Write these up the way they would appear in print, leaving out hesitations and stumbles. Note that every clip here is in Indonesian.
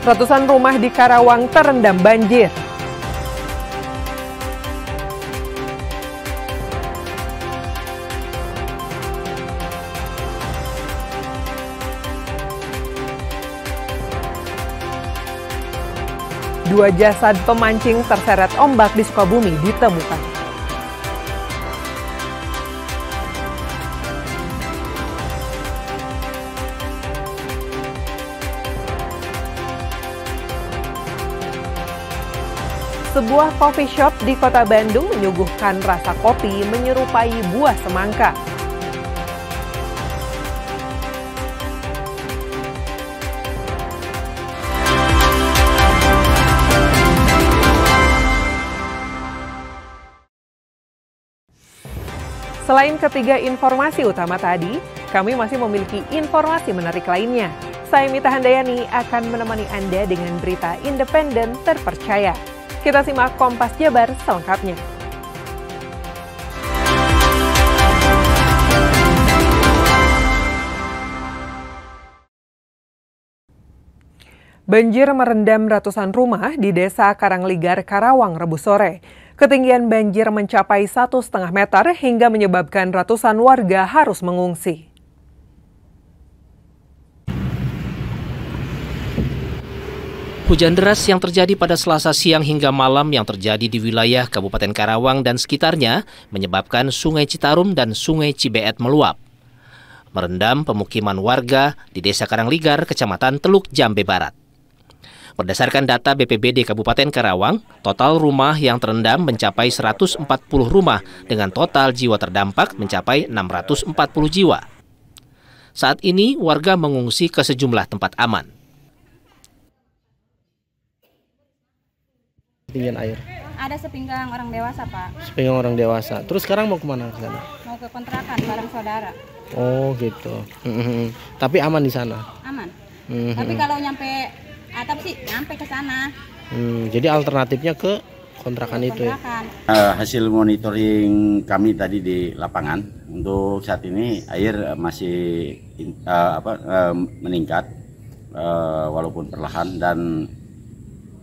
Ratusan rumah di Karawang terendam banjir. Dua jasad pemancing terseret ombak di Sukabumi ditemukan. Sebuah coffee shop di Kota Bandung menyuguhkan rasa kopi menyerupai buah semangka. Selain ketiga informasi utama tadi, kami masih memiliki informasi menarik lainnya. Saya Mita Handayani akan menemani Anda dengan berita independen terpercaya. Kita simak Kompas Jabar selengkapnya. Banjir merendam ratusan rumah di Desa Karangligar, Karawang, Rabu sore. Ketinggian banjir mencapai 1,5 meter hingga menyebabkan ratusan warga harus mengungsi. Hujan deras yang terjadi pada Selasa siang hingga malam yang terjadi di wilayah Kabupaten Karawang dan sekitarnya menyebabkan Sungai Citarum dan Sungai Cibeet meluap. Merendam pemukiman warga di Desa Karangligar, Kecamatan Teluk Jambe Barat. Berdasarkan data BPBD Kabupaten Karawang, total rumah yang terendam mencapai 140 rumah dengan total jiwa terdampak mencapai 640 jiwa. Saat ini warga mengungsi ke sejumlah tempat aman. Ketinggian air? Ada sepinggang orang dewasa, Pak. Sepinggang orang dewasa. Terus sekarang mau kemana ke sana? Mau ke kontrakan bareng saudara. Oh gitu. Tapi aman di sana? Aman. Tapi kalau nyampe atap sih nyampe ke sana. Jadi alternatifnya ke kontrakan itu ya? Hasil monitoring kami tadi di lapangan, untuk saat ini air masih meningkat walaupun perlahan, dan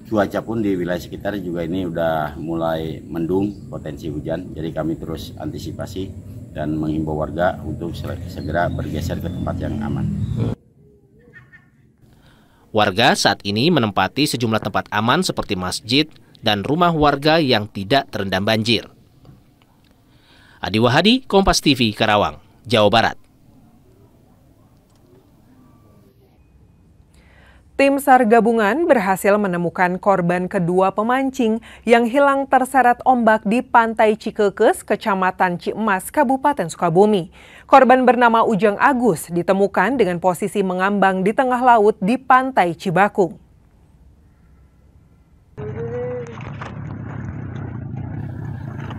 cuaca pun di wilayah sekitar juga ini udah mulai mendung potensi hujan. Jadi kami terus antisipasi dan menghimbau warga untuk segera bergeser ke tempat yang aman. Warga saat ini menempati sejumlah tempat aman seperti masjid dan rumah warga yang tidak terendam banjir. Adi Wahadi, Kompas TV, Karawang, Jawa Barat. Tim SAR gabungan berhasil menemukan korban kedua pemancing yang hilang terseret ombak di Pantai Cikekes, Kecamatan Ciemas, Kabupaten Sukabumi. Korban bernama Ujang Agus ditemukan dengan posisi mengambang di tengah laut di Pantai Cibakung.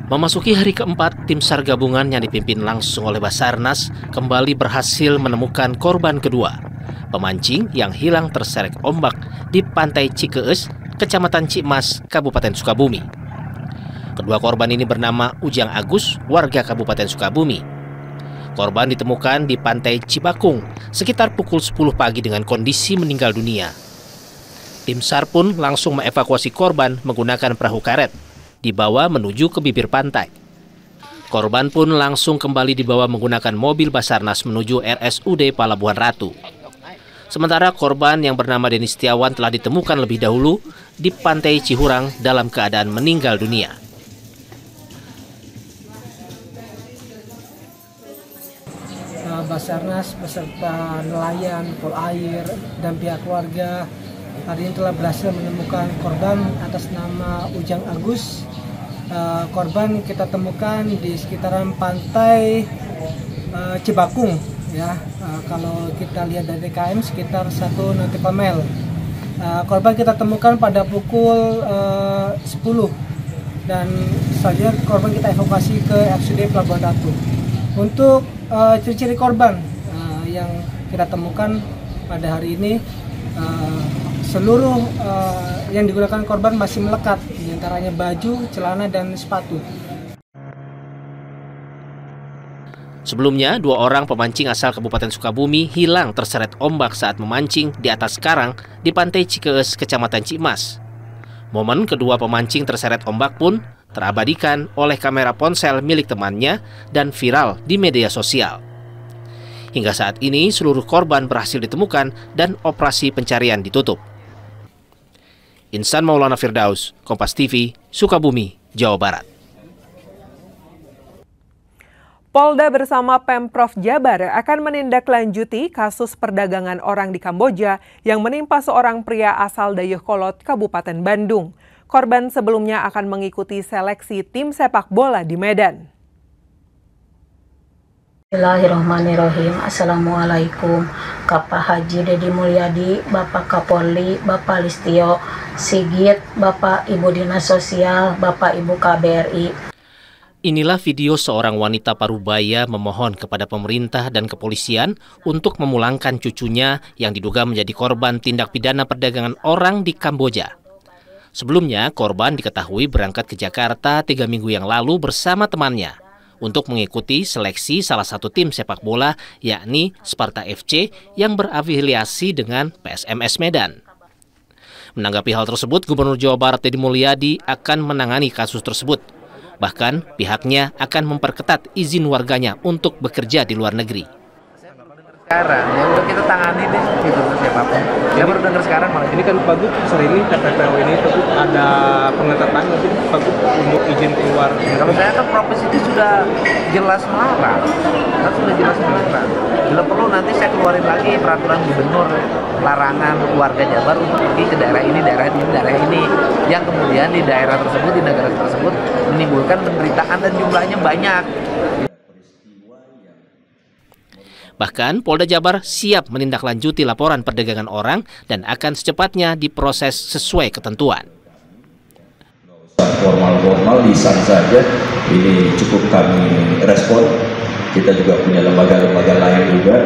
Memasuki hari keempat, tim SAR gabungan yang dipimpin langsung oleh Basarnas kembali berhasil menemukan korban kedua, pemancing yang hilang terseret ombak di Pantai Cikees, Kecamatan Ciemas, Kabupaten Sukabumi. Kedua korban ini bernama Ujang Agus, warga Kabupaten Sukabumi. Korban ditemukan di Pantai Cibakung sekitar pukul 10 pagi dengan kondisi meninggal dunia. Tim SAR pun langsung mengevakuasi korban menggunakan perahu karet, dibawa menuju ke bibir pantai. Korban pun langsung kembali dibawa menggunakan mobil Basarnas menuju RSUD Palabuhan Ratu. Sementara korban yang bernama Denis Setiawan telah ditemukan lebih dahulu di Pantai Cihurang dalam keadaan meninggal dunia. Basarnas beserta nelayan, Polair, dan pihak keluarga hari ini telah berhasil menemukan korban atas nama Ujang Agus. Korban kita temukan di sekitaran Pantai Cibakung. Ya, kalau kita lihat dari DKM sekitar 1 nautical mile. Korban kita temukan pada pukul 10 dan selanjutnya korban kita evakuasi ke RSUD Pelabuhan Ratu. Untuk ciri-ciri korban yang kita temukan pada hari ini, seluruh yang digunakan korban masih melekat, diantaranya baju, celana, dan sepatu. Sebelumnya, 2 orang pemancing asal Kabupaten Sukabumi hilang terseret ombak saat memancing di atas karang di Pantai Cikeus, Kecamatan Cimas. Momen kedua pemancing terseret ombak pun terabadikan oleh kamera ponsel milik temannya dan viral di media sosial. Hingga saat ini, seluruh korban berhasil ditemukan dan operasi pencarian ditutup. Insan Maulana Firdaus, Kompas TV, Sukabumi, Jawa Barat. Polda bersama Pemprov Jabar akan menindaklanjuti kasus perdagangan orang di Kamboja yang menimpa seorang pria asal Dayakolot, Kabupaten Bandung. Korban sebelumnya akan mengikuti seleksi tim sepak bola di Medan. Bismillahirrahmanirrahim. Assalamualaikum. Bapak Haji Dedi Mulyadi, Bapak Kapolri, Bapak Listio Sigit, Bapak Ibu Dinas Sosial, Bapak Ibu KBRI. Inilah video seorang wanita parubaya memohon kepada pemerintah dan kepolisian untuk memulangkan cucunya yang diduga menjadi korban tindak pidana perdagangan orang di Kamboja. Sebelumnya, korban diketahui berangkat ke Jakarta 3 minggu yang lalu bersama temannya untuk mengikuti seleksi salah satu tim sepak bola, yakni Sparta FC yang berafiliasi dengan PSMS Medan. Menanggapi hal tersebut, Gubernur Jawa Barat Dedi Mulyadi akan menangani kasus tersebut. Bahkan pihaknya akan memperketat izin warganya untuk bekerja di luar negeri. Sekarang ya udah kita tangani deh gitu siapapun. Dia baru dengar sekarang malah. Ini kan Pak Gub selain ini TPPO ini tentu ada pengetatan mungkin Pak Gub untuk izin keluar. Kalau saya kan propes itu sudah jelas melarang. Kan sudah jelas melarang. Bila perlu nanti saya keluarin lagi peraturan gubernur larangan warga Jabar untuk pergi ke daerah ini, daerah ini, yang kemudian di daerah tersebut, di negara tersebut menimbulkan penderitaan dan jumlahnya banyak. Bahkan Polda Jabar siap menindaklanjuti laporan perdagangan orang dan akan secepatnya diproses sesuai ketentuan. Formal-formal lisan saja ini cukup kami respon. Kita juga punya lembaga-lembaga lain juga,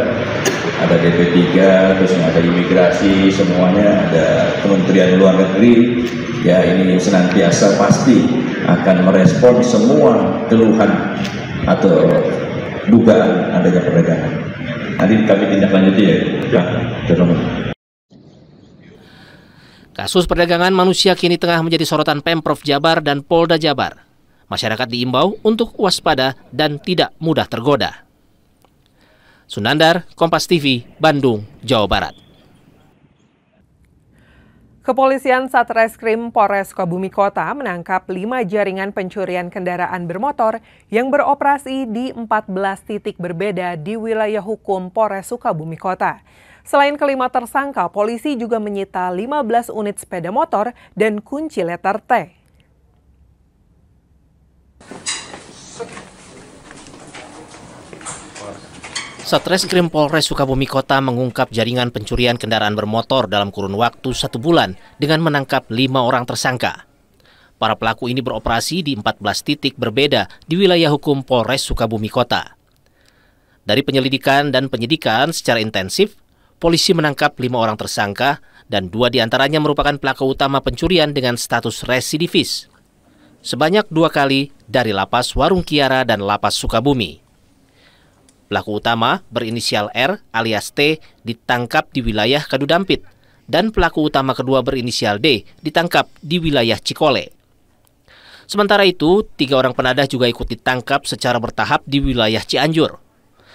ada DP3, terus ada imigrasi, semuanya ada Kementerian Luar Negeri. Ya, ini senantiasa pasti akan merespon semua keluhan atau dugaan adanya perdagangan. Nanti kami tindak lanjuti ya. Kasus perdagangan manusia kini tengah menjadi sorotan Pemprov Jabar dan Polda Jabar. Masyarakat diimbau untuk waspada dan tidak mudah tergoda. Sunandar, Kompas TV, Bandung, Jawa Barat. Kepolisian Satreskrim Polres Sukabumi Kota menangkap 5 jaringan pencurian kendaraan bermotor yang beroperasi di 14 titik berbeda di wilayah hukum Polres Sukabumi Kota. Selain kelima tersangka, polisi juga menyita 15 unit sepeda motor dan kunci letter T. Satreskrim Polres Sukabumi Kota mengungkap jaringan pencurian kendaraan bermotor dalam kurun waktu 1 bulan dengan menangkap 5 orang tersangka. Para pelaku ini beroperasi di 14 titik berbeda di wilayah hukum Polres Sukabumi Kota. Dari penyelidikan dan penyidikan secara intensif, polisi menangkap 5 orang tersangka dan 2 diantaranya merupakan pelaku utama pencurian dengan status residivis. Sebanyak 2 kali dari Lapas Warung Kiara dan Lapas Sukabumi. Pelaku utama berinisial R alias T ditangkap di wilayah Kadudampit dan pelaku utama kedua berinisial D ditangkap di wilayah Cikole. Sementara itu, 3 orang penadah juga ikut ditangkap secara bertahap di wilayah Cianjur.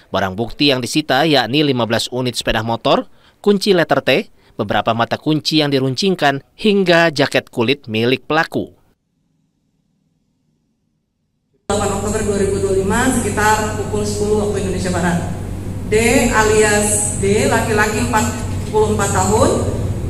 Barang bukti yang disita yakni 15 unit sepeda motor, kunci letter T, beberapa mata kunci yang diruncingkan hingga jaket kulit milik pelaku. 8 Oktober 2025 sekitar pukul 10 waktu Indonesia Barat. D alias D, laki-laki 44 tahun,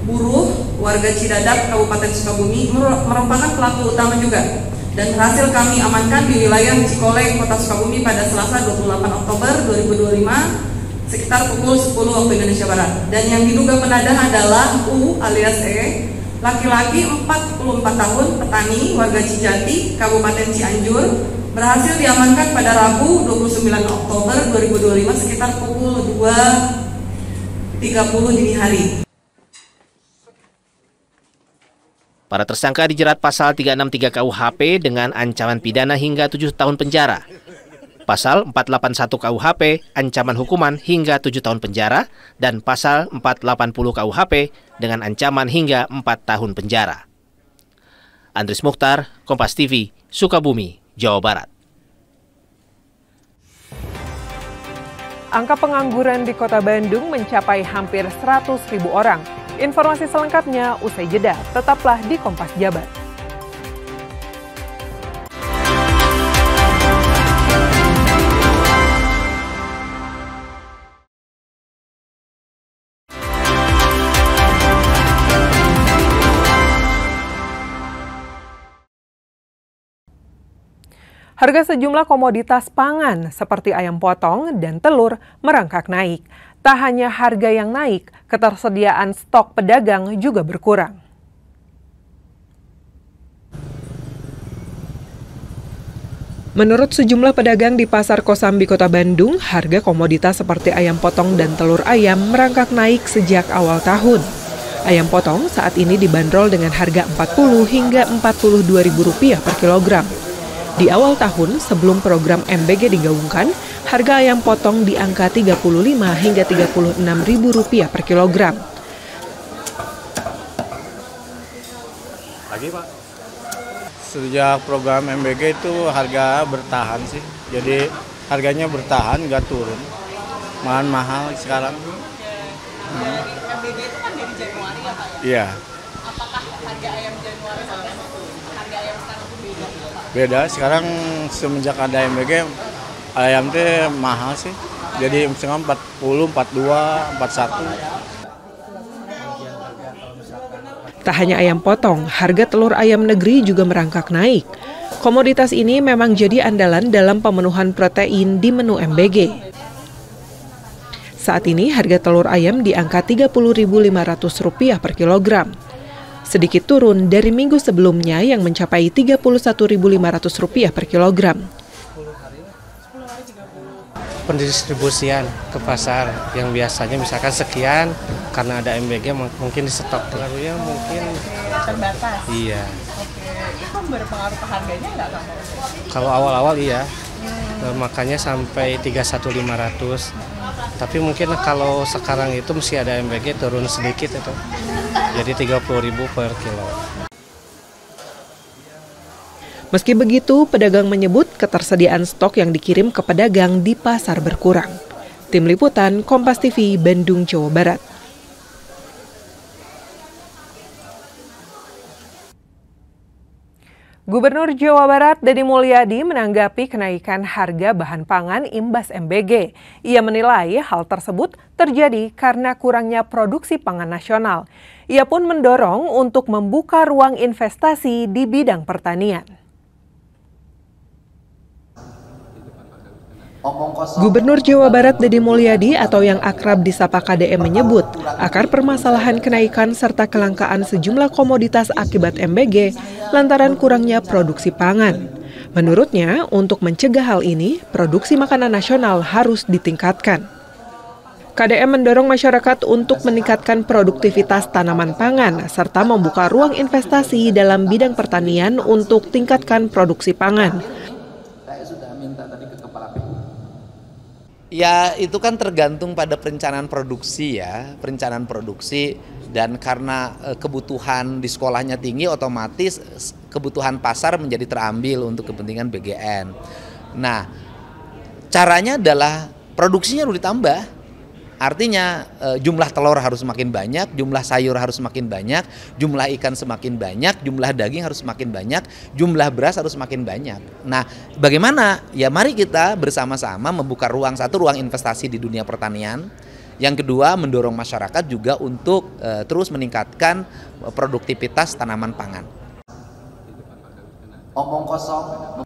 buruh, warga Cidadap, Kabupaten Sukabumi, merupakan pelaku utama juga. Dan berhasil kami amankan di wilayah Cikole, Kota Sukabumi pada Selasa 28 Oktober 2025 sekitar pukul 10 waktu Indonesia Barat. Dan yang diduga penadah adalah U alias E, laki-laki 44 tahun, petani, warga Cijati, Kabupaten Cianjur, berhasil diamankan pada Rabu 29 Oktober 2025 sekitar pukul 2.30 dini hari. Para tersangka dijerat pasal 363 KUHP dengan ancaman pidana hingga 7 tahun penjara. Pasal 481 KUHP ancaman hukuman hingga 7 tahun penjara dan pasal 480 KUHP dengan ancaman hingga 4 tahun penjara. Andris Mukhtar, Kompas TV, Sukabumi, Jawa Barat. Angka pengangguran di Kota Bandung mencapai hampir 100.000 orang. Informasi selengkapnya usai jeda. Tetaplah di Kompas Jabar. Harga sejumlah komoditas pangan seperti ayam potong dan telur merangkak naik. Tak hanya harga yang naik, ketersediaan stok pedagang juga berkurang. Menurut sejumlah pedagang di Pasar Kosambi, Kota Bandung, harga komoditas seperti ayam potong dan telur ayam merangkak naik sejak awal tahun. Ayam potong saat ini dibanderol dengan harga Rp40 hingga Rp42.000 per kilogram. Di awal tahun, sebelum program MBG digaungkan, harga ayam potong di angka Rp35 hingga Rp36.000 per kilogram. Lagi, Pak. Sejak program MBG itu harga bertahan sih. Jadi harganya bertahan, nggak turun. Malahan mahal sekarang. MBG itu kan dari Januari ya, Pak? Iya. Apakah harga ayam Januari sampai harga ayam sekarang itu beda? Beda, sekarang semenjak ada MBG, ayam teh mahal sih. Jadi misalnya 40, 42, 41. Tak hanya ayam potong, harga telur ayam negeri juga merangkak naik. Komoditas ini memang jadi andalan dalam pemenuhan protein di menu MBG. Saat ini harga telur ayam di angka Rp30.500 per kilogram. Sedikit turun dari minggu sebelumnya yang mencapai Rp31.500 per kilogram. Pendistribusian ke pasar yang biasanya misalkan sekian, karena ada MBG mungkin di stok telurnya mungkin terbatas. Iya. Oke, itu berpengaruh ke harganya nggak, Kang? Kalau awal-awal iya, makanya sampai 31.500. Tapi mungkin kalau sekarang itu mesti ada MBG turun sedikit itu, jadi 30.000 per kilo. Meski begitu, pedagang menyebut ketersediaan stok yang dikirim ke pedagang di pasar berkurang. Tim Liputan, Kompas TV, Bandung, Jawa Barat. Gubernur Jawa Barat Deddy Mulyadi menanggapi kenaikan harga bahan pangan imbas MBG. Ia menilai hal tersebut terjadi karena kurangnya produksi pangan nasional. Ia pun mendorong untuk membuka ruang investasi di bidang pertanian. Gubernur Jawa Barat Deddy Mulyadi atau yang akrab disapa KDM menyebut akar permasalahan kenaikan serta kelangkaan sejumlah komoditas akibat MBG lantaran kurangnya produksi pangan. Menurutnya, untuk mencegah hal ini, produksi makanan nasional harus ditingkatkan. KDM mendorong masyarakat untuk meningkatkan produktivitas tanaman pangan serta membuka ruang investasi dalam bidang pertanian untuk tingkatkan produksi pangan. Ya, itu kan tergantung pada perencanaan produksi ya, perencanaan produksi, dan karena kebutuhan di sekolahnya tinggi, otomatis kebutuhan pasar menjadi terambil untuk kepentingan BGN. Nah, caranya adalah produksinya harus ditambah. Artinya jumlah telur harus semakin banyak, jumlah sayur harus semakin banyak, jumlah ikan semakin banyak, jumlah daging harus semakin banyak, jumlah beras harus semakin banyak. Nah, bagaimana? Ya mari kita bersama-sama membuka ruang, satu, ruang investasi di dunia pertanian. Yang kedua, mendorong masyarakat juga untuk terus meningkatkan produktivitas tanaman pangan. Omong kosong.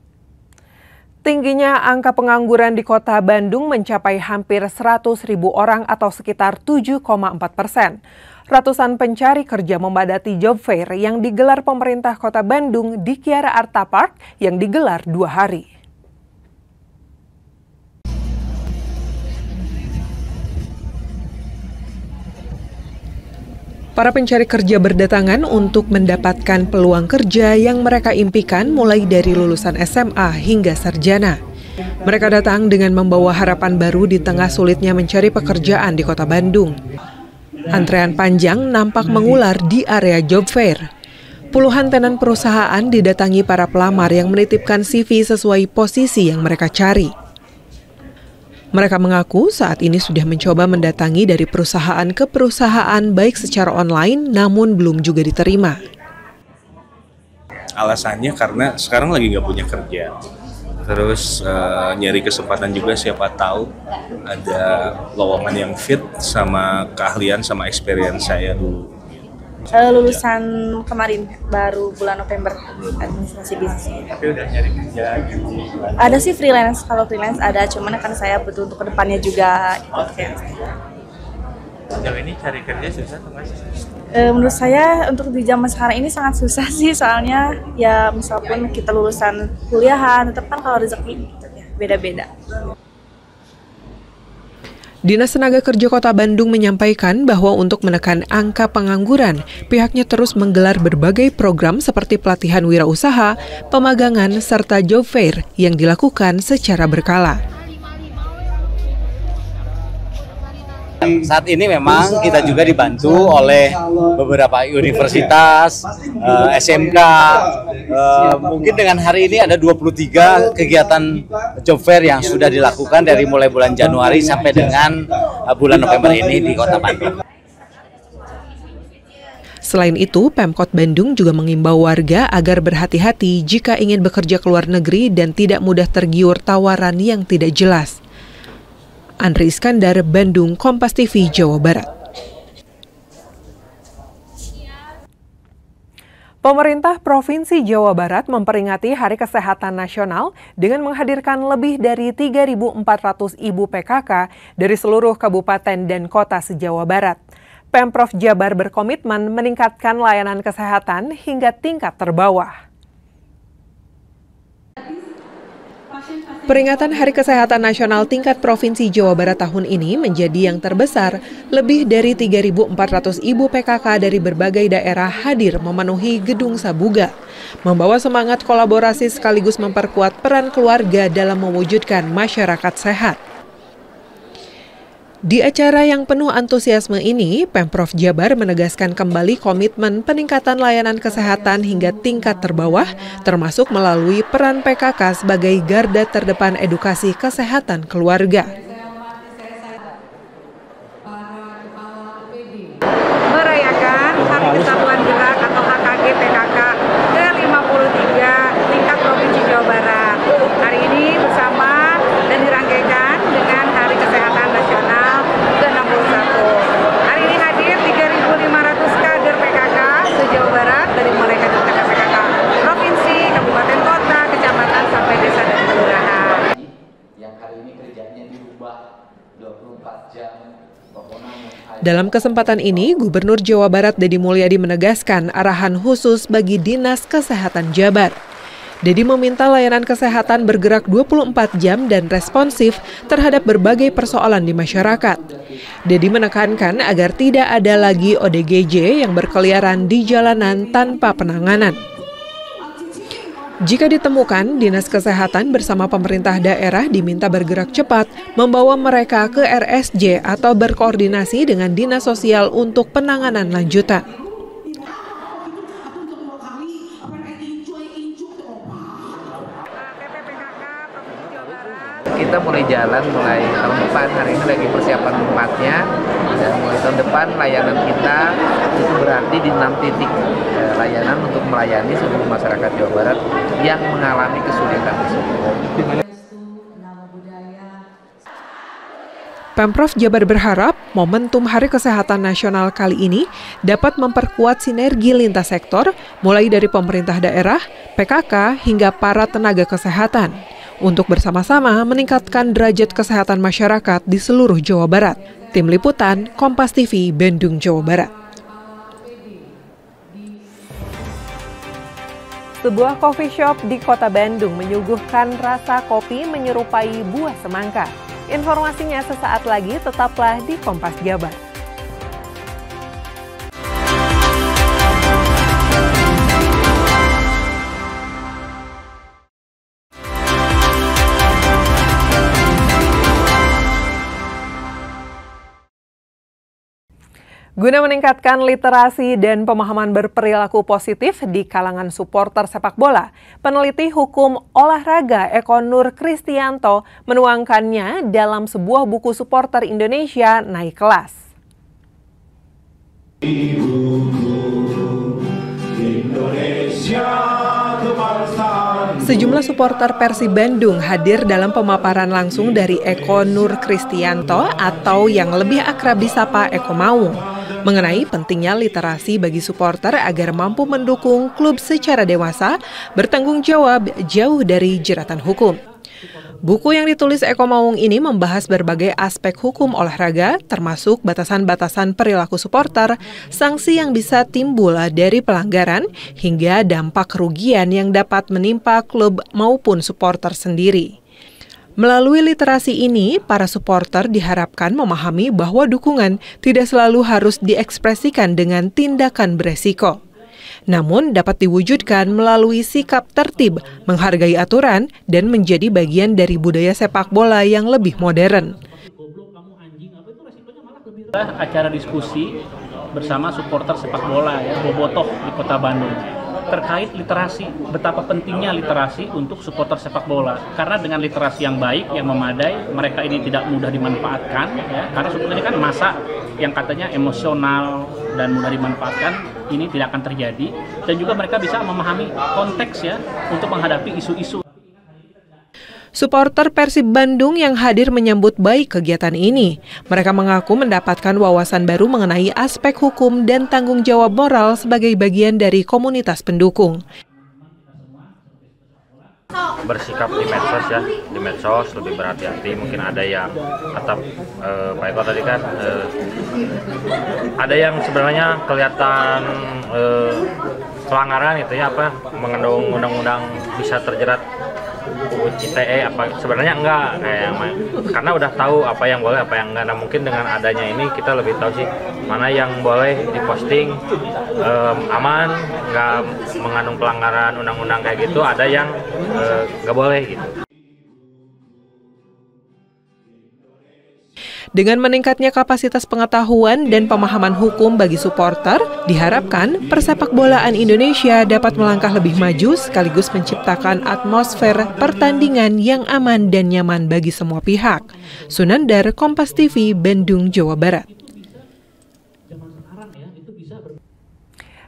Tingginya angka pengangguran di Kota Bandung mencapai hampir 100.000 orang atau sekitar 7,4%. Ratusan pencari kerja membadati job fair yang digelar pemerintah Kota Bandung di Kiara Arta Park yang digelar 2 hari. Para pencari kerja berdatangan untuk mendapatkan peluang kerja yang mereka impikan mulai dari lulusan SMA hingga sarjana. Mereka datang dengan membawa harapan baru di tengah sulitnya mencari pekerjaan di Kota Bandung. Antrean panjang nampak mengular di area job fair. Puluhan tenan perusahaan didatangi para pelamar yang menitipkan CV sesuai posisi yang mereka cari. Mereka mengaku saat ini sudah mencoba mendatangi dari perusahaan ke perusahaan baik secara online namun belum juga diterima. Alasannya karena sekarang lagi nggak punya kerja. Terus nyari kesempatan juga, siapa tahu ada lowongan yang fit sama keahlian sama experience saya dulu. Lulusan kemarin, baru bulan November, administrasi bisnis. Tapi udah nyari kerja gitu? Ada sih freelance, kalau freelance ada, cuman kan saya butuh untuk kedepannya juga. Sejauh ini cari kerja susah atau masih susah? Menurut saya untuk di zaman sekarang ini sangat susah sih, soalnya ya misalpun kita lulusan kuliahan, tetap kan kalau rezeki beda-beda. Dinas Tenaga Kerja Kota Bandung menyampaikan bahwa untuk menekan angka pengangguran, pihaknya terus menggelar berbagai program seperti pelatihan wirausaha, pemagangan, serta job fair yang dilakukan secara berkala. Saat ini memang kita juga dibantu oleh beberapa universitas, SMK. Mungkin dengan hari ini ada 23 kegiatan job fair yang sudah dilakukan dari mulai bulan Januari sampai dengan bulan November ini di Kota Bandung. Selain itu, Pemkot Bandung juga mengimbau warga agar berhati-hati jika ingin bekerja ke luar negeri dan tidak mudah tergiur tawaran yang tidak jelas. Andri Iskandar, Bandung, Kompas TV, Jawa Barat. Pemerintah Provinsi Jawa Barat memperingati Hari Kesehatan Nasional dengan menghadirkan lebih dari 3.400 ibu PKK dari seluruh kabupaten dan kota se-Jawa Barat. Pemprov Jabar berkomitmen meningkatkan layanan kesehatan hingga tingkat terbawah. Peringatan Hari Kesehatan Nasional tingkat Provinsi Jawa Barat tahun ini menjadi yang terbesar. Lebih dari 3.400 ibu PKK dari berbagai daerah hadir memenuhi Gedung Sabuga, membawa semangat kolaborasi sekaligus memperkuat peran keluarga dalam mewujudkan masyarakat sehat. Di acara yang penuh antusiasme ini, Pemprov Jabar menegaskan kembali komitmen peningkatan layanan kesehatan hingga tingkat terbawah, termasuk melalui peran PKK sebagai garda terdepan edukasi kesehatan keluarga. Merayakan Hari Kesatuan Gerak atau HKG PKK ke-53 tingkat Provinsi Jawa Barat. Hari ini bersama dan dirangkaikan dengan Hari Kesehatan Nasional ke-61. Hari ini hadir 3.500 kader PKK se-Jawa Barat dari mulai kader PKK provinsi, kabupaten, kota, kecamatan sampai desa dan kelurahan. Yang hari ini kerjanya dirubah 24 jam. Dalam kesempatan ini, Gubernur Jawa Barat Deddy Mulyadi menegaskan arahan khusus bagi Dinas Kesehatan Jabar. Deddy meminta layanan kesehatan bergerak 24 jam dan responsif terhadap berbagai persoalan di masyarakat. Deddy menekankan agar tidak ada lagi ODGJ yang berkeliaran di jalanan tanpa penanganan. Jika ditemukan, Dinas Kesehatan bersama pemerintah daerah diminta bergerak cepat, membawa mereka ke RSJ atau berkoordinasi dengan Dinas Sosial untuk penanganan lanjutan. Kita mulai jalan mulai tahun depan, hari ini lagi persiapan tempatnya, dan mulai tahun depan layanan kita itu berarti di 6 titik layanan untuk melayani seluruh masyarakat Jawa Barat yang mengalami kesulitan tersebut. Pemprov Jabar berharap momentum Hari Kesehatan Nasional kali ini dapat memperkuat sinergi lintas sektor, mulai dari pemerintah daerah, PKK, hingga para tenaga kesehatan, untuk bersama-sama meningkatkan derajat kesehatan masyarakat di seluruh Jawa Barat. Tim Liputan, Kompas TV, Bandung, Jawa Barat. Sebuah coffee shop di Kota Bandung menyuguhkan rasa kopi menyerupai buah semangka. Informasinya sesaat lagi, tetaplah di Kompas Jabar. Guna meningkatkan literasi dan pemahaman berperilaku positif di kalangan supporter sepak bola, peneliti hukum olahraga Eko Nur Kristianto menuangkannya dalam sebuah buku supporter Indonesia Naik Kelas. Sejumlah supporter Persib Bandung hadir dalam pemaparan langsung dari Eko Nur Kristianto atau yang lebih akrab disapa Eko Maung mengenai pentingnya literasi bagi supporter agar mampu mendukung klub secara dewasa, bertanggung jawab jauh dari jeratan hukum. Buku yang ditulis Eko Maung ini membahas berbagai aspek hukum olahraga, termasuk batasan-batasan perilaku supporter, sanksi yang bisa timbul dari pelanggaran, hingga dampak kerugian yang dapat menimpa klub maupun supporter sendiri. Melalui literasi ini, para supporter diharapkan memahami bahwa dukungan tidak selalu harus diekspresikan dengan tindakan beresiko, namun dapat diwujudkan melalui sikap tertib, menghargai aturan, dan menjadi bagian dari budaya sepak bola yang lebih modern. Acara diskusi bersama supporter sepak bola ya, bobotoh di Kota Bandung terkait literasi, betapa pentingnya literasi untuk supporter sepak bola. Karena dengan literasi yang baik, yang memadai, mereka ini tidak mudah dimanfaatkan ya, karena sebetulnya kan masa yang katanya emosional dan mudah dimanfaatkan ini tidak akan terjadi, dan juga mereka bisa memahami konteks ya untuk menghadapi isu-isu. Supporter Persib Bandung yang hadir menyambut baik kegiatan ini. Mereka mengaku mendapatkan wawasan baru mengenai aspek hukum dan tanggung jawab moral sebagai bagian dari komunitas pendukung. Bersikap di medsos ya, di medsos lebih berhati-hati. Mungkin ada yang kata Pak Eko tadi kan, ada yang sebenarnya kelihatan pelanggaran itu ya, apa mengandung undang-undang bisa terjerat ITE, apa sebenarnya enggak, karena udah tahu apa yang boleh apa yang enggak. Nah mungkin dengan adanya ini kita lebih tahu sih mana yang boleh diposting aman, nggak mengandung pelanggaran undang-undang kayak gitu, ada yang nggak boleh gitu. Dengan meningkatnya kapasitas pengetahuan dan pemahaman hukum bagi supporter, diharapkan persepak bolaan Indonesia dapat melangkah lebih maju sekaligus menciptakan atmosfer pertandingan yang aman dan nyaman bagi semua pihak. Sunandar, Kompas TV, Bandung, Jawa Barat.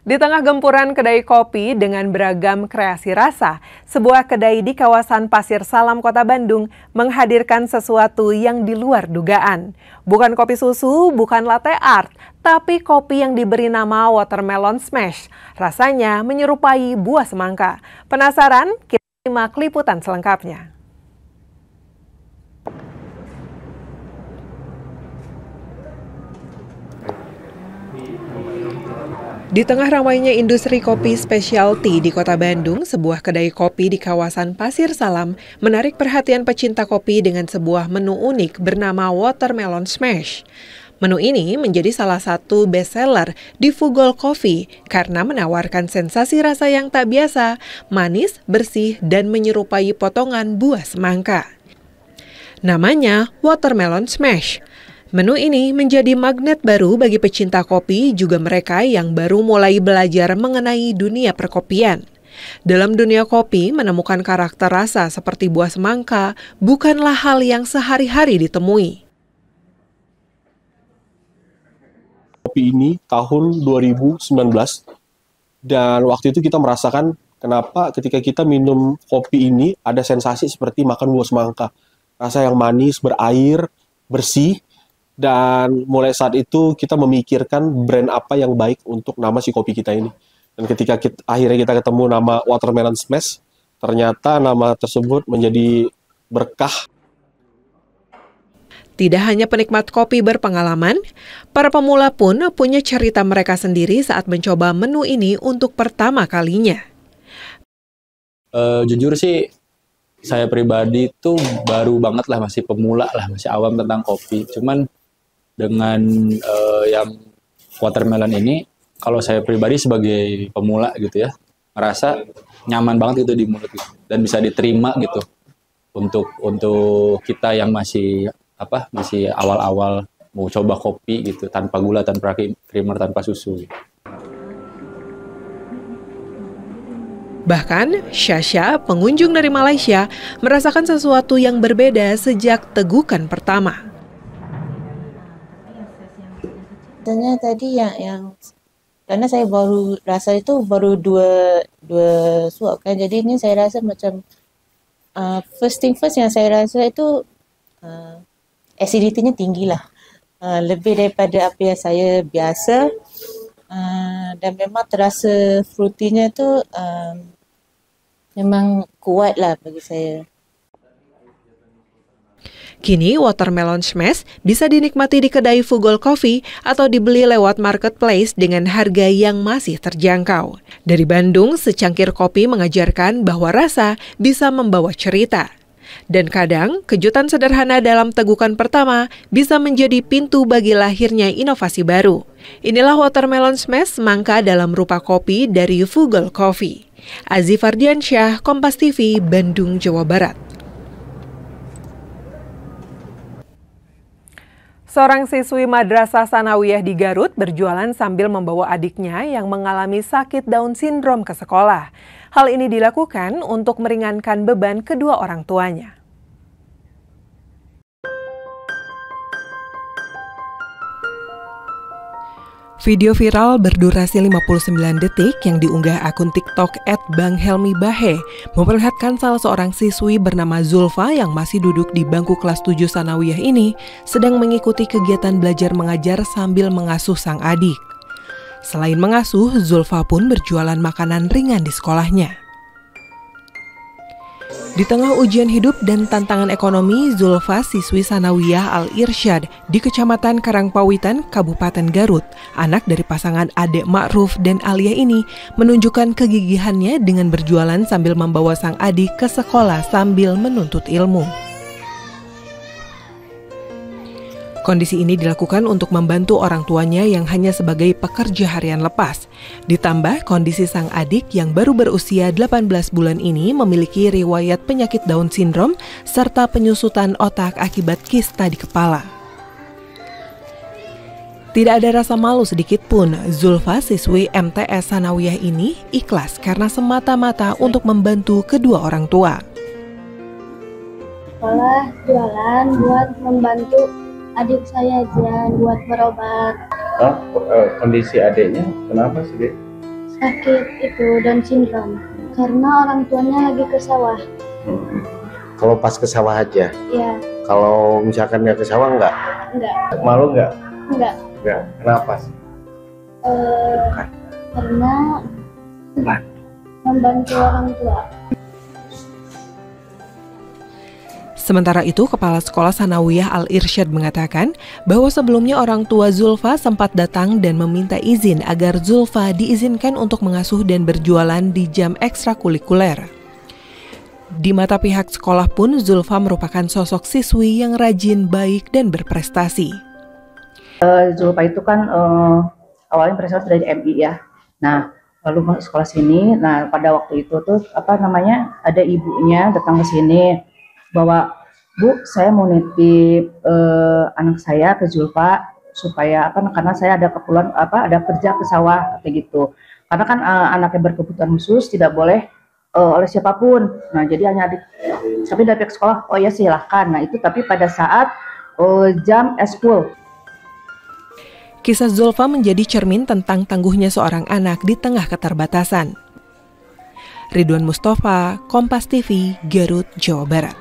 Di tengah gempuran kedai kopi dengan beragam kreasi rasa, sebuah kedai di kawasan Pasir Salam, Kota Bandung menghadirkan sesuatu yang di luar dugaan. Bukan kopi susu, bukan latte art, tapi kopi yang diberi nama Watermelon Smash. Rasanya menyerupai buah semangka. Penasaran? Kita simak liputan selengkapnya. Di tengah ramainya industri kopi specialty di Kota Bandung, sebuah kedai kopi di kawasan Pasir Salam menarik perhatian pecinta kopi dengan sebuah menu unik bernama Watermelon Smash. Menu ini menjadi salah satu bestseller di Fugol Coffee karena menawarkan sensasi rasa yang tak biasa, manis, bersih, dan menyerupai potongan buah semangka. Namanya Watermelon Smash. Menu ini menjadi magnet baru bagi pecinta kopi, juga mereka yang baru mulai belajar mengenai dunia perkopian. Dalam dunia kopi, menemukan karakter rasa seperti buah semangka bukanlah hal yang sehari-hari ditemui. Kopi ini tahun 2019, dan waktu itu kita merasakan kenapa ketika kita minum kopi ini ada sensasi seperti makan buah semangka. Rasa yang manis, berair, bersih. Dan mulai saat itu kita memikirkan brand apa yang baik untuk nama si kopi kita ini. Dan ketika akhirnya kita ketemu nama Watermelon Smash, ternyata nama tersebut menjadi berkah. Tidak hanya penikmat kopi berpengalaman, para pemula pun punya cerita mereka sendiri saat mencoba menu ini untuk pertama kalinya. Jujur sih, saya pribadi tuh baru banget lah, masih pemula lah, masih awam tentang kopi. Cuman dengan yang watermelon ini, kalau saya pribadi sebagai pemula gitu ya, ngerasa nyaman banget gitu di mulut gitu, dan bisa diterima gitu untuk kita yang masih awal-awal mau coba kopi gitu, tanpa gula, tanpa creamer, tanpa susu. Bahkan, Syasha, pengunjung dari Malaysia, merasakan sesuatu yang berbeda sejak tegukan pertama. Sebenarnya tadi yang karena saya baru rasa itu baru dua suap kan, jadi ini saya rasa macam first thing first yang saya rasa itu acidity-nya tinggi lah, lebih daripada apa yang saya biasa, dan memang terasa fruity-nya tu memang kuat lah bagi saya. Kini watermelon smash bisa dinikmati di kedai Fugol Coffee atau dibeli lewat marketplace dengan harga yang masih terjangkau. Dari Bandung, secangkir kopi mengajarkan bahwa rasa bisa membawa cerita. Dan kadang, kejutan sederhana dalam tegukan pertama bisa menjadi pintu bagi lahirnya inovasi baru. Inilah watermelon smash semangka dalam rupa kopi dari Fugol Coffee. Aziz Fardiansyah, Kompas TV, Bandung, Jawa Barat. Seorang siswi Madrasah Sanawiyah di Garut berjualan sambil membawa adiknya yang mengalami sakit Down Syndrome ke sekolah. Hal ini dilakukan untuk meringankan beban kedua orang tuanya. Video viral berdurasi 59 detik yang diunggah akun TikTok @banghelmibahe memperlihatkan salah seorang siswi bernama Zulfa yang masih duduk di bangku kelas 7 Sanawiyah ini sedang mengikuti kegiatan belajar mengajar sambil mengasuh sang adik. Selain mengasuh, Zulfa pun berjualan makanan ringan di sekolahnya. Di tengah ujian hidup dan tantangan ekonomi, Zulfa, siswi Sanawiyah Al-Irsyad di Kecamatan Karangpawitan, Kabupaten Garut, anak dari pasangan Ade Ma'ruf dan Alia ini, menunjukkan kegigihannya dengan berjualan sambil membawa sang adik ke sekolah sambil menuntut ilmu. Kondisi ini dilakukan untuk membantu orang tuanya yang hanya sebagai pekerja harian lepas. Ditambah kondisi sang adik yang baru berusia 18 bulan ini memiliki riwayat penyakit Down Syndrome serta penyusutan otak akibat kista di kepala. Tidak ada rasa malu sedikit pun, Zulfa, siswi MTS Sanawiyah ini ikhlas karena semata-mata untuk membantu kedua orang tua. Sekolah jualan buat membantu adik saya aja buat berobat. Kondisi adiknya kenapa sih, Dek? Sakit itu Down Syndrome. Karena orang tuanya lagi ke sawah. Kalau pas ke sawah aja? Iya. Kalau misalkan nggak ke sawah nggak? Enggak. Malu nggak? Enggak. Nggak. Kenapa sih? Karena membantu orang tua. Sementara itu, Kepala Sekolah Sanawiyah Al-Irsyad mengatakan bahwa sebelumnya orang tua Zulfa sempat datang dan meminta izin agar Zulfa diizinkan untuk mengasuh dan berjualan di jam ekstrakurikuler. Di mata pihak sekolah pun, Zulfa merupakan sosok siswi yang rajin, baik, dan berprestasi. Zulfa itu kan awalnya berasal dari MI ya. Nah, lalu masuk sekolah sini. Nah, pada waktu itu tuh ada ibunya datang ke sini. Bahwa Bu, saya mau nitip anak saya ke Zulfa supaya karena saya ada keperluan ada kerja ke sawah kayak gitu. Karena kan anaknya berkebutuhan khusus tidak boleh oleh siapapun. Nah, jadi hanya tapi dari pihak sekolah, oh ya silahkan. Nah, itu tapi pada saat jam eskul. Kisah Zulfa menjadi cermin tentang tangguhnya seorang anak di tengah keterbatasan. Ridwan Mustafa, Kompas TV, Garut, Jawa Barat.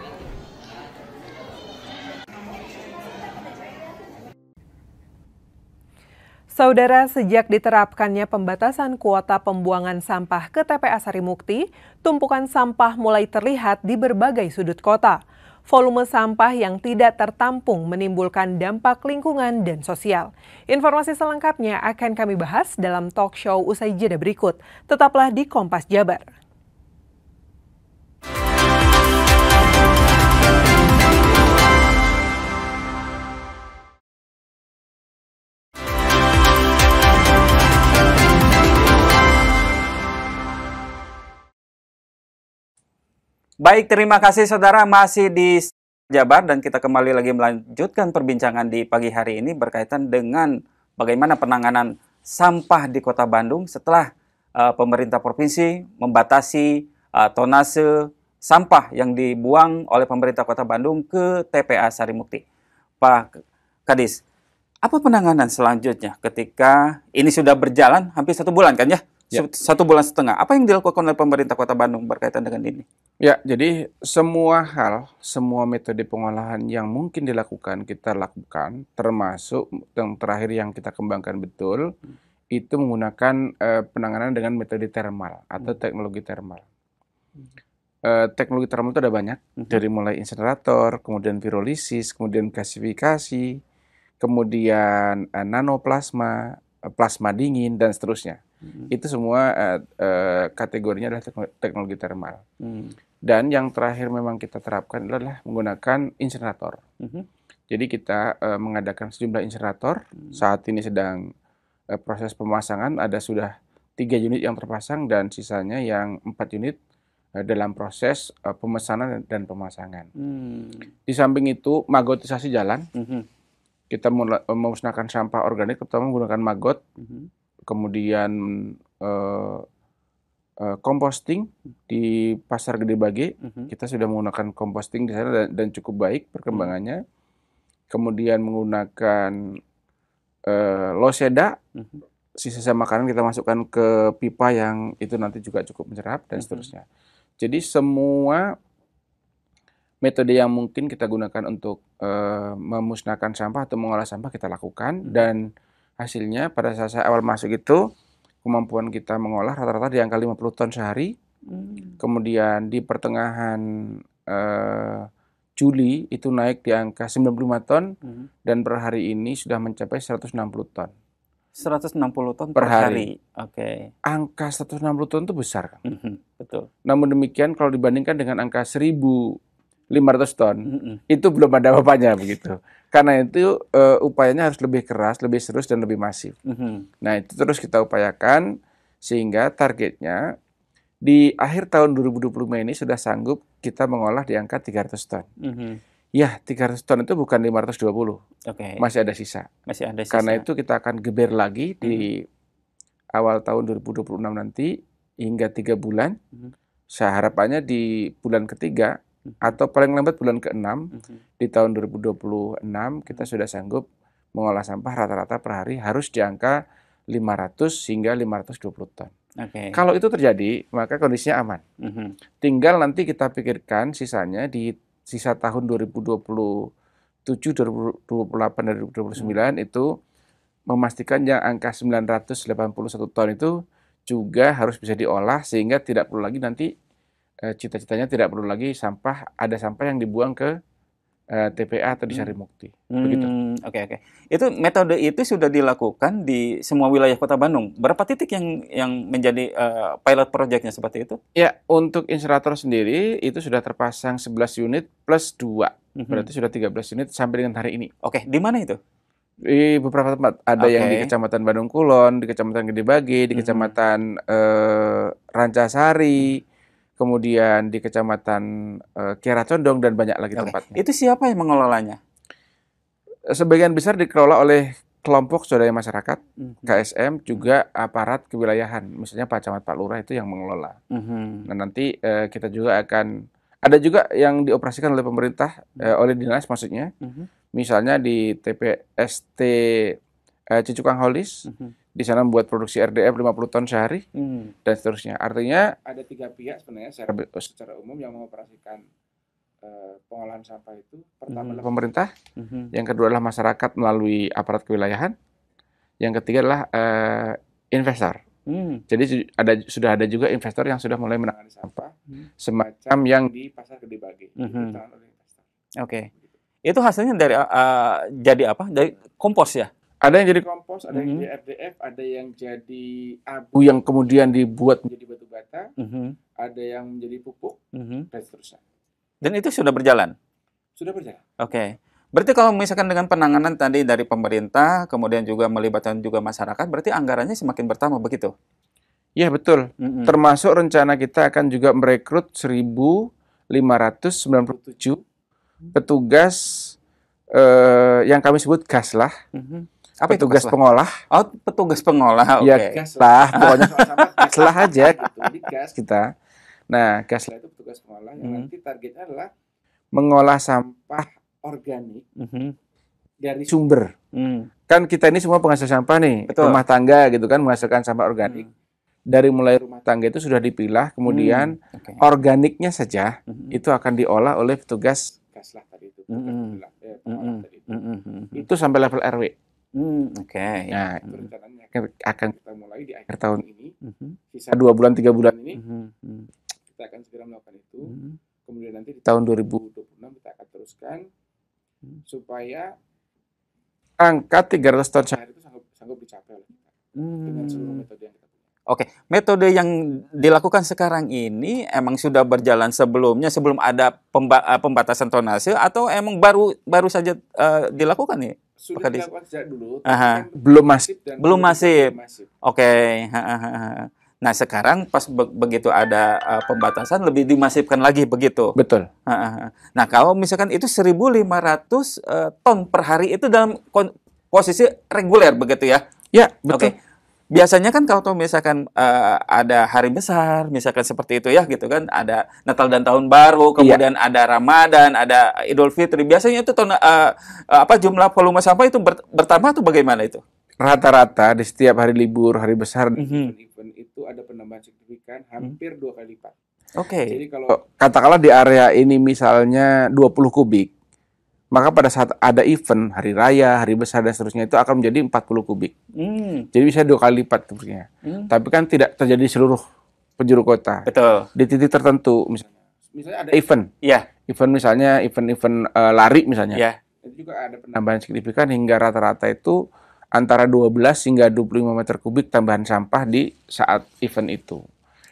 Saudara, sejak diterapkannya pembatasan kuota pembuangan sampah ke TPA Sarimukti, tumpukan sampah mulai terlihat di berbagai sudut kota. Volume sampah yang tidak tertampung menimbulkan dampak lingkungan dan sosial. Informasi selengkapnya akan kami bahas dalam talk show usai jeda berikut. Tetaplah di Kompas Jabar. Baik, terima kasih saudara, masih di Jabar, dan kita kembali lagi melanjutkan perbincangan di pagi hari ini berkaitan dengan bagaimana penanganan sampah di Kota Bandung setelah pemerintah provinsi membatasi tonase sampah yang dibuang oleh pemerintah Kota Bandung ke TPA Sarimukti. Pak Kadis, apa penanganan selanjutnya ketika ini sudah berjalan hampir 1 bulan kan ya? 1 bulan setengah. Apa yang dilakukan oleh pemerintah Kota Bandung berkaitan dengan ini? Ya, jadi semua metode pengolahan yang mungkin dilakukan, kita lakukan, termasuk yang terakhir yang kita kembangkan betul, itu menggunakan penanganan dengan metode thermal atau teknologi thermal. Teknologi thermal itu ada banyak, dari mulai insinerator, kemudian pirolisis, kemudian gasifikasi, kemudian nanoplasma, plasma dingin, dan seterusnya. Itu semua kategorinya adalah teknologi thermal. Dan yang terakhir memang kita terapkan adalah menggunakan insinerator. Jadi kita mengadakan sejumlah insinerator. Saat ini sedang proses pemasangan, ada sudah 3 unit yang terpasang dan sisanya yang 4 unit dalam proses pemesanan dan pemasangan. Di samping itu magotisasi jalan. Kita memusnahkan sampah organik, pertama menggunakan magot, kemudian composting di Pasar Gede Bage, kita sudah menggunakan composting di sana dan cukup baik perkembangannya. Kemudian menggunakan loseda, sisa makanan kita masukkan ke pipa yang itu nanti juga cukup menyerap dan seterusnya. Jadi semua metode yang mungkin kita gunakan untuk memusnahkan sampah atau mengolah sampah kita lakukan, dan hasilnya pada saat saya awal masuk itu kemampuan kita mengolah rata-rata di angka 50 ton sehari. Kemudian di pertengahan Juli itu naik di angka 95 ton dan per hari ini sudah mencapai 160 ton. 160 ton per hari. Oke. Angka 160 ton itu besar kan? Betul. Namun demikian kalau dibandingkan dengan angka 1.500 ton, itu belum ada apa-apanya begitu. Karena itu upayanya harus lebih keras, lebih serius, dan lebih masif. Nah, itu terus kita upayakan sehingga targetnya di akhir tahun 2025 ini sudah sanggup kita mengolah di angka 300 ton. Ya, 300 ton itu bukan 520. Masih ada sisa. Masih ada sisa. Karena itu kita akan geber lagi di awal tahun 2026 nanti hingga 3 bulan. Harapannya di bulan ketiga atau paling lambat bulan ke-6 di tahun 2026 kita sudah sanggup mengolah sampah rata-rata per hari harus di angka 500 hingga 520 ton. Kalau itu terjadi, maka kondisinya aman. Tinggal nanti kita pikirkan sisanya di sisa tahun 2027, 2028, dan 2029 itu memastikan yang angka 981 ton itu juga harus bisa diolah sehingga tidak perlu lagi nanti cita-citanya tidak perlu lagi ada sampah yang dibuang ke TPA atau di Sarimukti. Begitu. Oke. Itu metode itu sudah dilakukan di semua wilayah Kota Bandung. Berapa titik yang menjadi pilot projectnya seperti itu? Ya, untuk insinerator sendiri itu sudah terpasang 11 unit plus 2. Berarti sudah 13 unit sampai dengan hari ini. Oke, di mana itu? Di beberapa tempat. Ada yang di Kecamatan Bandung Kulon, di Kecamatan Gede Bage, di Kecamatan Rancasari, kemudian di Kecamatan Kiara Condong, dan banyak lagi tempatnya. Itu siapa yang mengelolanya? Sebagian besar dikelola oleh kelompok swadaya masyarakat, KSM, juga aparat kewilayahan. Misalnya Pak Camat, Pak Lurah itu yang mengelola. Nah, nanti kita juga akan, ada juga yang dioperasikan oleh pemerintah, oleh dinas maksudnya. Misalnya di TPST Cicukang Holis, di sana membuat produksi RDF 50 ton sehari, dan seterusnya. Artinya ada 3 pihak sebenarnya secara umum yang mengoperasikan pengolahan sampah itu. Pertama adalah pemerintah, yang kedua adalah masyarakat melalui aparat kewilayahan, yang ketiga adalah investor. Jadi sudah ada juga investor yang sudah mulai menangani sampah, semacam yang di Pasar Gede Bage. Itu hasilnya dari jadi apa? Dari kompos ya? Ada yang jadi kompos, ada yang jadi RDF, ada yang jadi abu yang kemudian dibuat menjadi batu bata, ada yang menjadi pupuk, dan seterusnya. Dan itu sudah berjalan? Sudah berjalan. Berarti kalau misalkan dengan penanganan tadi dari pemerintah, kemudian juga melibatkan juga masyarakat, berarti anggarannya semakin bertambah begitu? Ya, betul. Termasuk rencana kita akan juga merekrut 1.597 petugas yang kami sebut gaslah. Apa itu petugas gaslah? pengolah. Oh, petugas pengolah. Oke. Ya, gaslah, pokoknya sama-sama gaslah aja gitu. Jadi gas kita. Nah, gaslah itu petugas pengolah yang nanti targetnya adalah mengolah sampah organik dari sumber. Kan kita ini semua penghasil sampah nih, Betul. rumah tangga gitu kan menghasilkan sampah organik. Dari mulai rumah tangga itu sudah dipilah, kemudian organiknya saja itu akan diolah oleh petugas gaslah tadi itu. Itu sampai level RW. Oke. Nah, itu rencananya akan kita mulai di akhir tahun ini. Sisa 2 bulan 3 bulan ini kita akan segera melakukan itu. Kemudian nanti di tahun 2026 kita akan teruskan supaya angka 300 ton sehari itu sanggup dicapai oleh kita dengan seluruh metode yang kita punya. Oke, metode yang dilakukan sekarang ini emang sudah berjalan sebelumnya sebelum ada pembatasan tonase atau emang baru saja dilakukan nih? Sudah dilakukan sejak dulu, Aha. belum masif. Belum masif. Oke. Nah sekarang pas begitu ada pembatasan lebih dimasifkan lagi begitu. Betul. Nah kalau misalkan itu 1.500 ton per hari itu dalam posisi reguler begitu ya? Ya betul. Oke. Biasanya kan kalau misalkan ada hari besar, misalkan seperti itu ya gitu kan, ada Natal dan Tahun Baru, kemudian ada Ramadan, ada Idul Fitri. Biasanya itu jumlah volume sampah itu bertambah atau bagaimana itu? Rata-rata di setiap hari libur, hari besar, event itu ada penambahan signifikan hampir 2 kali lipat. Oke. Jadi kalau katakanlah di area ini misalnya 20 kubik, maka pada saat ada event, hari raya, hari besar dan seterusnya itu akan menjadi 40 kubik. Jadi bisa 2 kali lipat kubiknya. Tapi kan tidak terjadi di seluruh penjuru kota. Betul. Di titik tertentu misalnya ada event. Iya. Event misalnya event lari misalnya. Iya. Itu juga ada penambahan signifikan hingga rata-rata itu antara 12 hingga 25 meter kubik tambahan sampah di saat event itu.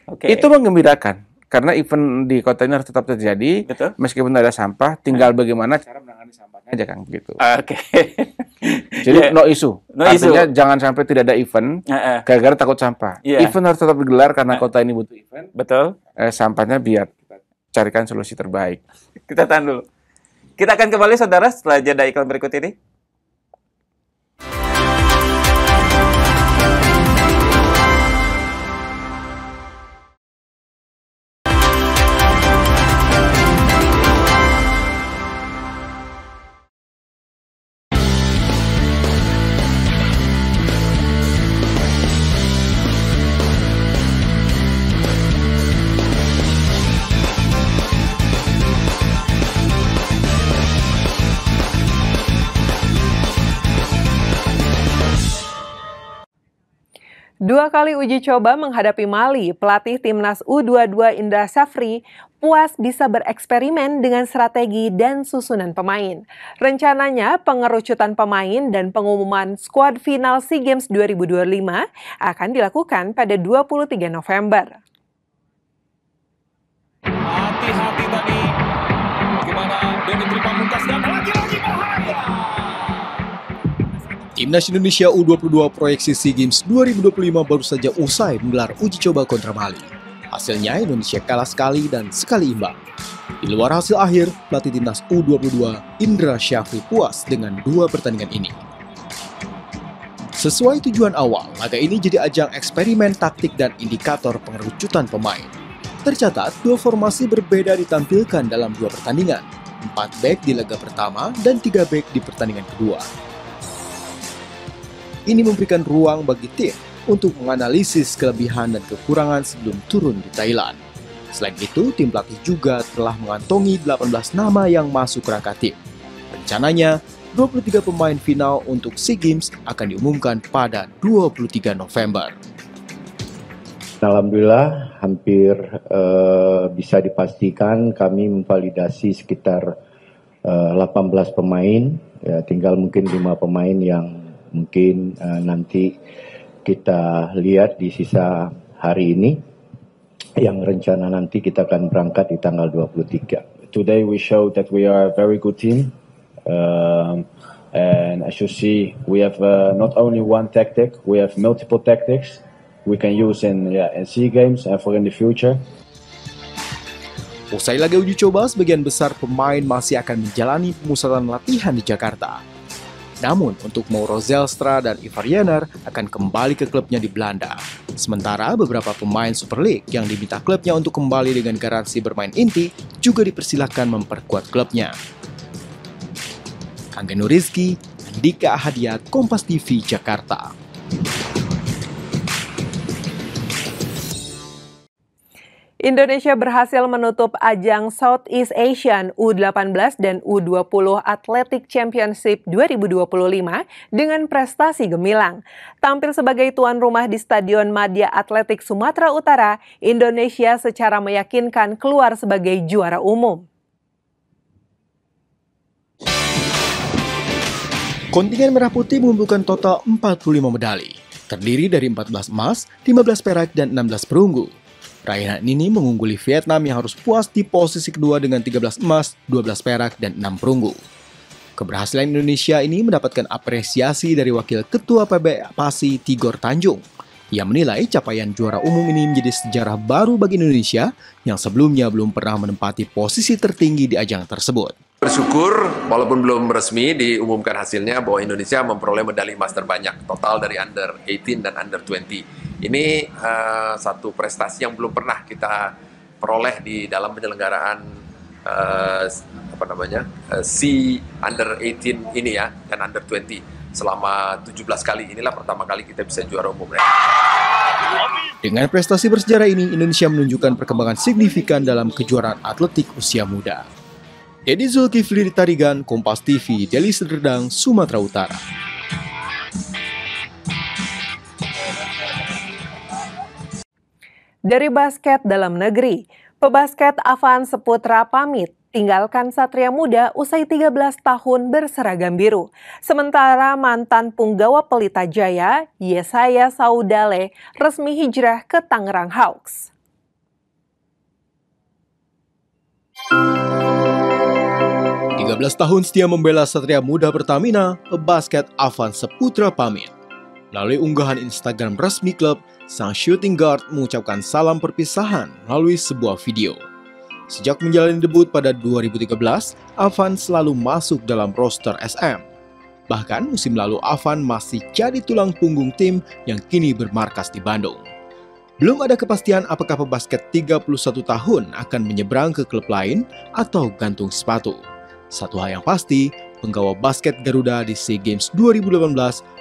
Oke. Itu menggembirakan. Karena event di kota ini harus tetap terjadi, meskipun ada sampah, tinggal bagaimana cara menangani sampahnya aja Kang begitu. Oke. Jadi no issue. No Artinya issue. jangan sampai tidak ada event, gara-gara takut sampah. Event harus tetap digelar karena kota ini butuh event. Betul. Sampahnya biar kita carikan solusi terbaik. Kita tahan dulu. Kita akan kembali saudara setelah jeda iklan berikut ini. Dua kali uji coba menghadapi Mali, pelatih timnas U22 Indra Syafri puas bisa bereksperimen dengan strategi dan susunan pemain. Rencananya pengerucutan pemain dan pengumuman skuad final SEA Games 2025 akan dilakukan pada 23 November. Hati-hati tadi. Bagaimana Dimitri Pamungkas dan lagi-lagi bahaya. Timnas Indonesia U22 proyeksi SEA Games 2025 baru saja usai menggelar uji coba kontra Mali. Hasilnya Indonesia kalah sekali dan sekali imbang. Di luar hasil akhir, pelatih timnas U22 Indra Syafri puas dengan 2 pertandingan ini. Sesuai tujuan awal, laga ini jadi ajang eksperimen taktik dan indikator pengerucutan pemain. Tercatat 2 formasi berbeda ditampilkan dalam 2 pertandingan, 4 back di laga pertama dan 3 back di pertandingan kedua. Ini memberikan ruang bagi tim untuk menganalisis kelebihan dan kekurangan sebelum turun di Thailand. Selain itu, tim pelatih juga telah mengantongi 18 nama yang masuk kerangka tim. Rencananya, 23 pemain final untuk SEA Games akan diumumkan pada 23 November. Alhamdulillah, hampir bisa dipastikan kami memvalidasi sekitar 18 pemain. Ya, tinggal mungkin 5 pemain yang mungkin nanti kita lihat di sisa hari ini, yang rencana nanti kita akan berangkat di tanggal 23. Today we showed that we are a very good team, and as you see, we have not only one tactic, we have multiple tactics we can use in SEA Games and for in the future. Usai laga uji coba, sebagian besar pemain masih akan menjalani pemusatan latihan di Jakarta. Namun, untuk Mauro Zelstra dan Ivar Jenner akan kembali ke klubnya di Belanda. Sementara beberapa pemain Super League yang diminta klubnya untuk kembali dengan garansi bermain inti juga dipersilahkan memperkuat klubnya. Angga Nurizki, Andika Ahadiat, Kompas TV, Jakarta. Indonesia berhasil menutup ajang Southeast Asian U18 dan U20 Athletic Championship 2025 dengan prestasi gemilang. Tampil sebagai tuan rumah di Stadion Madya Atletik Sumatera Utara, Indonesia secara meyakinkan keluar sebagai juara umum. Kontingen Merah Putih mengumpulkan total 45 medali, terdiri dari 14 emas, 15 perak, dan 16 perunggu. Raihan ini mengungguli Vietnam yang harus puas di posisi kedua dengan 13 emas, 12 perak, dan 6 perunggu. Keberhasilan Indonesia ini mendapatkan apresiasi dari Wakil Ketua PB PASI Tigor Tanjung. Ia menilai capaian juara umum ini menjadi sejarah baru bagi Indonesia yang sebelumnya belum pernah menempati posisi tertinggi di ajang tersebut. Bersyukur, walaupun belum resmi diumumkan hasilnya bahwa Indonesia memperoleh medali emas terbanyak total dari Under 18 dan Under 20. Ini satu prestasi yang belum pernah kita peroleh di dalam penyelenggaraan SEA Under 18 ini ya, dan Under 20 selama 17 kali. Inilah pertama kali kita bisa juara umum. Dengan prestasi bersejarah ini, Indonesia menunjukkan perkembangan signifikan dalam kejuaraan atletik usia muda. Dedi Zulkifli Tarigan, Kompas TV, Deli Serdang, Sumatera Utara. Dari basket dalam negeri, pebasket Afan Seputra pamit tinggalkan Satria Muda usai 13 tahun berseragam biru. Sementara mantan punggawa Pelita Jaya, Yesaya Saudale, resmi hijrah ke Tangerang Hawks. Tahun setia membela Satria Muda Pertamina, pebasket Afan Seputra pamit. Melalui unggahan Instagram resmi klub, sang shooting guard mengucapkan salam perpisahan melalui sebuah video. Sejak menjalani debut pada 2013, Afan selalu masuk dalam roster SM. Bahkan musim lalu Afan masih jadi tulang punggung tim yang kini bermarkas di Bandung. Belum ada kepastian apakah pebasket 31 tahun akan menyeberang ke klub lain atau gantung sepatu. Satu hal yang pasti, penggawa basket Garuda di SEA Games 2018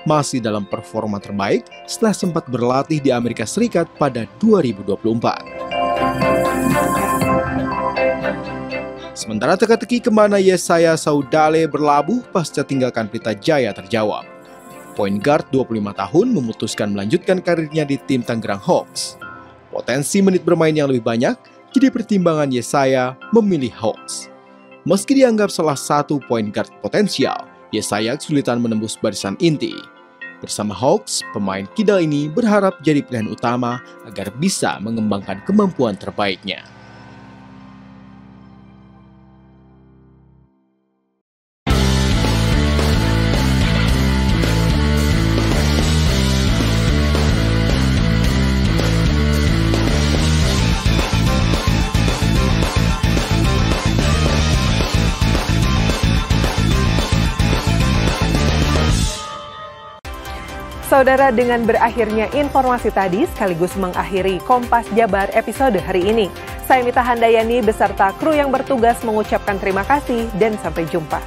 masih dalam performa terbaik setelah sempat berlatih di Amerika Serikat pada 2024. Sementara teka-teki kemana Yesaya Saudale berlabuh pasca tinggalkan Pelita Jaya terjawab. Point guard 25 tahun memutuskan melanjutkan karirnya di tim Tangerang Hawks. Potensi menit bermain yang lebih banyak jadi pertimbangan Yesaya memilih Hawks. Meski dianggap salah satu point guard potensial, Yesaya kesulitan menembus barisan inti. Bersama Hawks, pemain kidal ini berharap jadi pilihan utama agar bisa mengembangkan kemampuan terbaiknya. Saudara, dengan berakhirnya informasi tadi sekaligus mengakhiri Kompas Jabar episode hari ini. Saya Mita Handayani beserta kru yang bertugas mengucapkan terima kasih dan sampai jumpa.